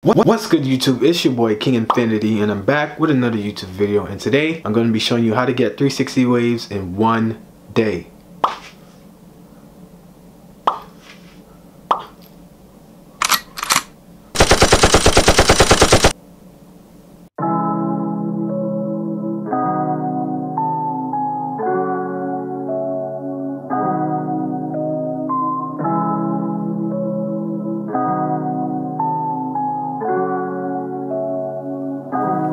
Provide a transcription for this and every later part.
What's good, YouTube? It's your boy King Infinity, and I'm back with another YouTube video. And today I'm going to be showing you how to get 360 waves in one day.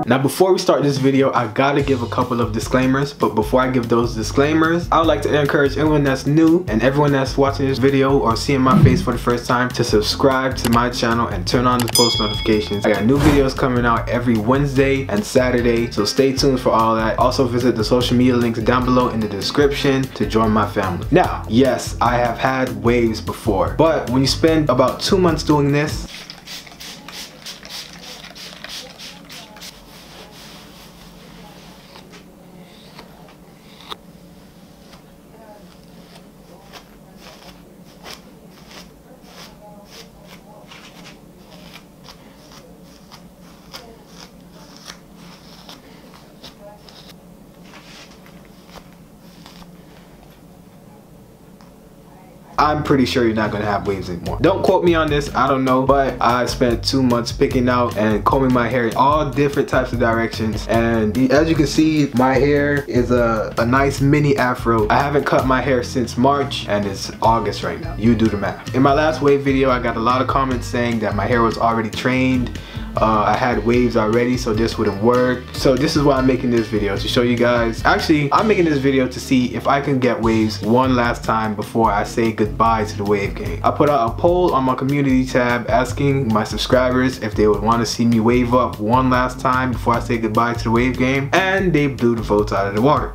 Now, before we start this video, I gotta give a couple of disclaimers. But before I give those disclaimers, I would like to encourage everyone that's new and everyone that's watching this video or seeing my face for the first time to subscribe to my channel and turn on the post notifications. I got new videos coming out every Wednesday and Saturday, so stay tuned for all that. Also visit the social media links down below in the description to join my family. Now, yes, I have had waves before, but when you spend about 2 months doing this, I'm pretty sure you're not gonna have waves anymore. Don't quote me on this, I don't know, but I spent 2 months picking out and combing my hair in all different types of directions, and as you can see, my hair is a nice mini afro. I haven't cut my hair since March, and it's August right now. You do the math. In my last wave video, I got a lot of comments saying that my hair was already trained. I had waves already, so this wouldn't work. So this is why I'm making this video, to show you guys. Actually, I'm making this video to see if I can get waves one last time before I say goodbye to the wave game. I put out a poll on my community tab asking my subscribers if they would want to see me wave up one last time before I say goodbye to the wave game, and they blew the votes out of the water.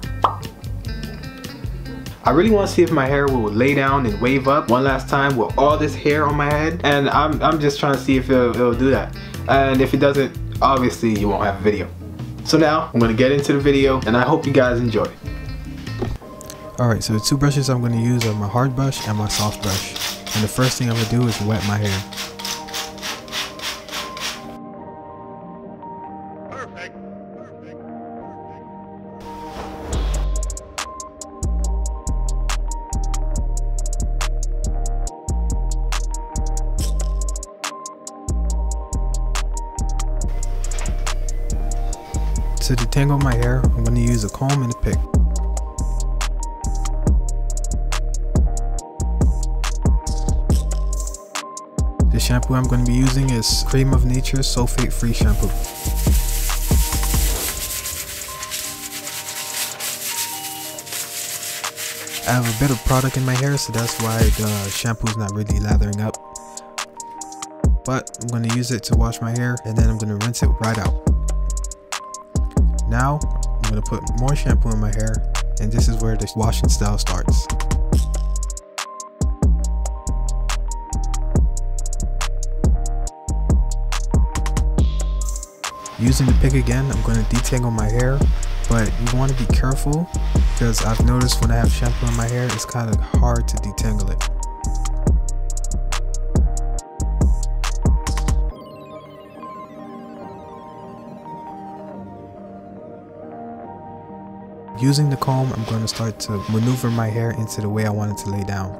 I really want to see if my hair will lay down and wave up one last time with all this hair on my head, and I'm just trying to see if it'll do that. And if it doesn't, obviously you won't have a video. So now I'm going to get into the video, and I hope you guys enjoy. Alright, so the two brushes I'm going to use are my hard brush and my soft brush. And the first thing I'm going to do is wet my hair. To detangle my hair, I'm going to use a comb and a pick. The shampoo I'm going to be using is Cream of Nature sulfate free shampoo. I have a bit of product in my hair, so that's why the shampoo is not really lathering up. But I'm going to use it to wash my hair, and then I'm going to rinse it right out. Now, I'm going to put more shampoo in my hair, and this is where the washing style starts. Using the pick again, I'm going to detangle my hair, but you want to be careful because I've noticed when I have shampoo in my hair, it's kind of hard to detangle it. Using the comb, I'm going to start to maneuver my hair into the way I want it to lay down.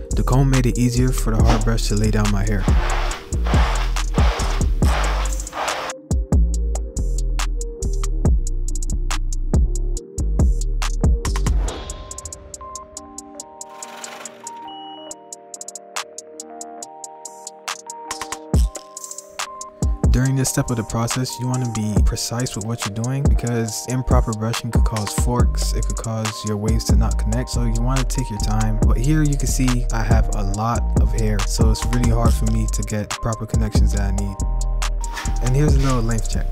The comb made it easier for the hard brush to lay down my hair. During this step of the process, you want to be precise with what you're doing because improper brushing could cause forks, it could cause your waves to not connect, so you want to take your time. But here you can see I have a lot of hair, so it's really hard for me to get proper connections that I need. And here's a little length check.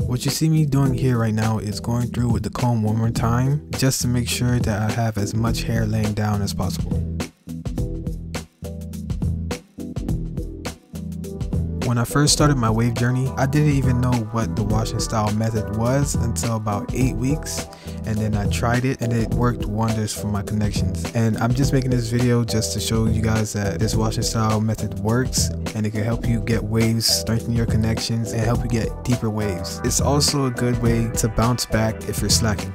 What you see me doing here right now is going through with the comb one more time, just to make sure that I have as much hair laying down as possible. When I first started my wave journey, I didn't even know what the washing style method was until about 8 weeks, and then I tried it and it worked wonders for my connections. And I'm just making this video just to show you guys that this washing style method works and it can help you get waves, strengthen your connections, and help you get deeper waves. It's also a good way to bounce back if you're slacking.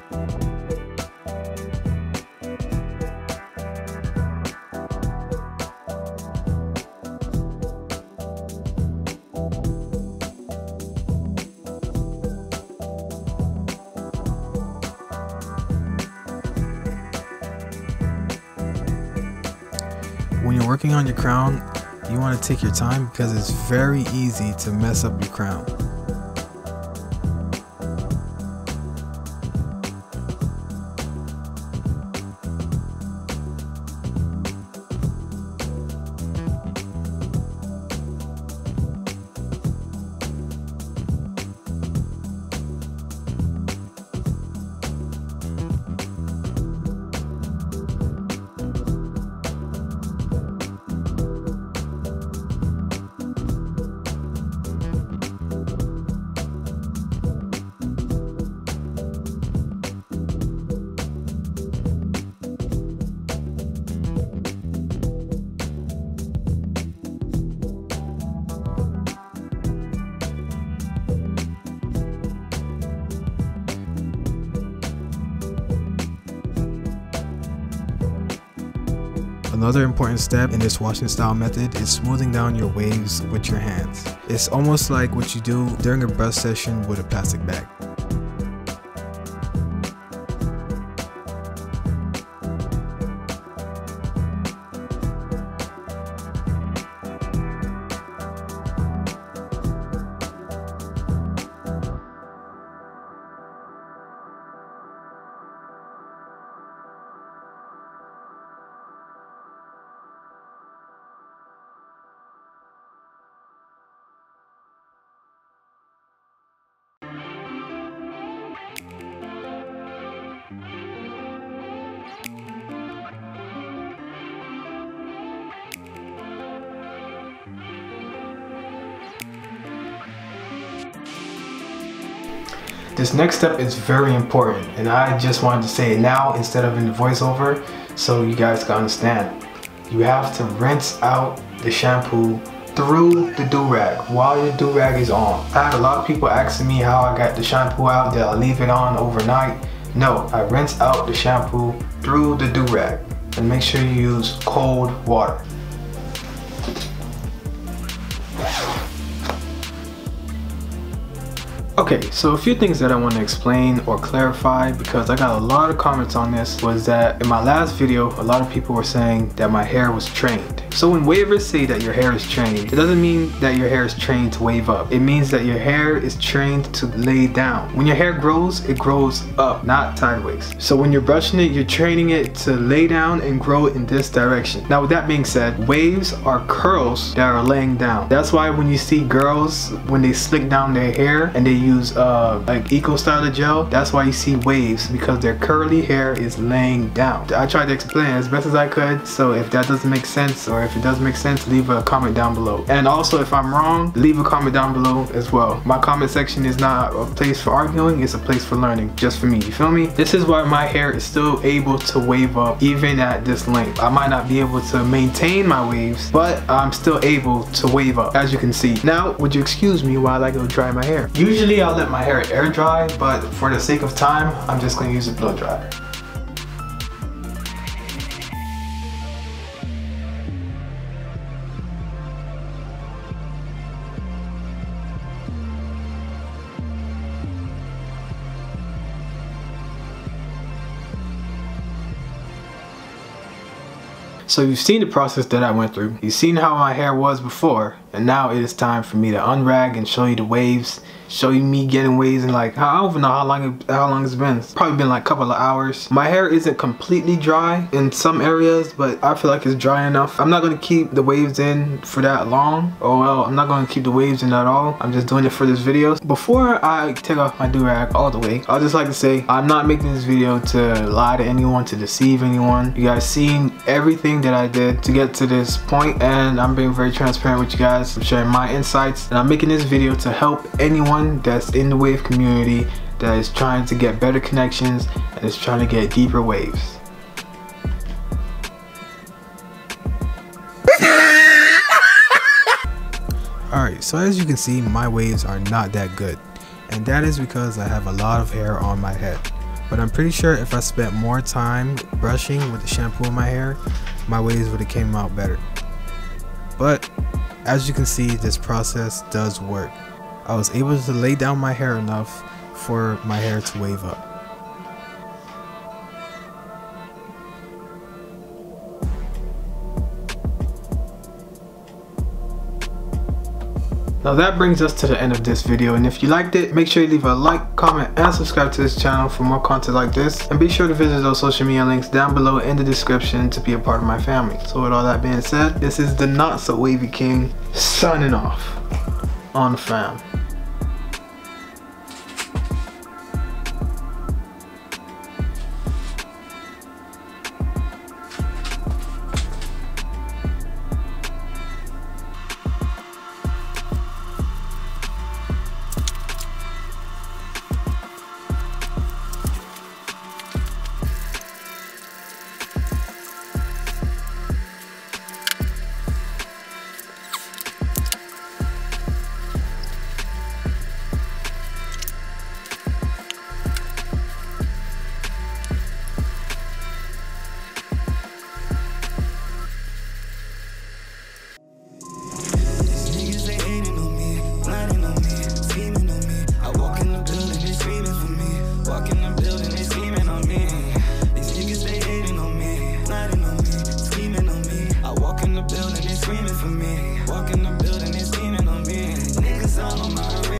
When you're working on your crown, you want to take your time because it's very easy to mess up your crown. Another important step in this washing style method is smoothing down your waves with your hands. It's almost like what you do during a brush session with a plastic bag. This next step is very important, and I just wanted to say it now instead of in the voiceover so you guys can understand. You have to rinse out the shampoo through the do-rag while your do-rag is on. I had a lot of people asking me how I got the shampoo out. Did I leave it on overnight? No, I rinse out the shampoo through the do-rag, and make sure you use cold water. Okay, so a few things that I want to explain or clarify, because I got a lot of comments on this, was that in my last video, a lot of people were saying that my hair was trained. So when wavers say that your hair is trained, it doesn't mean that your hair is trained to wave up. It means that your hair is trained to lay down. When your hair grows, it grows up, not sideways. So when you're brushing it, you're training it to lay down and grow in this direction. Now with that being said, waves are curls that are laying down. That's why when you see girls, when they slick down their hair and they use like Eco Styler gel, that's why you see waves, because their curly hair is laying down. I tried to explain as best as I could, so if that doesn't make sense, or if it does make sense, leave a comment down below. And also, if I'm wrong, leave a comment down below as well. My comment section is not a place for arguing, it's a place for learning, just for me, you feel me? This is why my hair is still able to wave up even at this length. I might not be able to maintain my waves, but I'm still able to wave up, as you can see. Now, would you excuse me while I go dry my hair? Usually I'll let my hair air dry, but for the sake of time, I'm just going to use a blow dryer. So you've seen the process that I went through. You've seen how my hair was before, and now it is time for me to unrag and show you the waves showing me getting waves in like, I don't even know how long it's been. It's probably been like a couple of hours. My hair isn't completely dry in some areas, but I feel like it's dry enough. I'm not gonna keep the waves in for that long. Oh well, I'm not gonna keep the waves in at all. I'm just doing it for this video. Before I take off my do-rag all the way, I'd just like to say I'm not making this video to lie to anyone, to deceive anyone. You guys seen everything that I did to get to this point, and I'm being very transparent with you guys. I'm sharing my insights, and I'm making this video to help anyone that's in the wave community that is trying to get better connections and is trying to get deeper waves. Alright, so as you can see, my waves are not that good, and that is because I have a lot of hair on my head. But I'm pretty sure if I spent more time brushing with the shampoo in my hair, my waves would have came out better. But as you can see, this process does work. I was able to lay down my hair enough for my hair to wave up. Now that brings us to the end of this video, and if you liked it, make sure you leave a like, comment, and subscribe to this channel for more content like this, and be sure to visit those social media links down below in the description to be a part of my family. So with all that being said, this is the Not So Wavy King signing off on fam.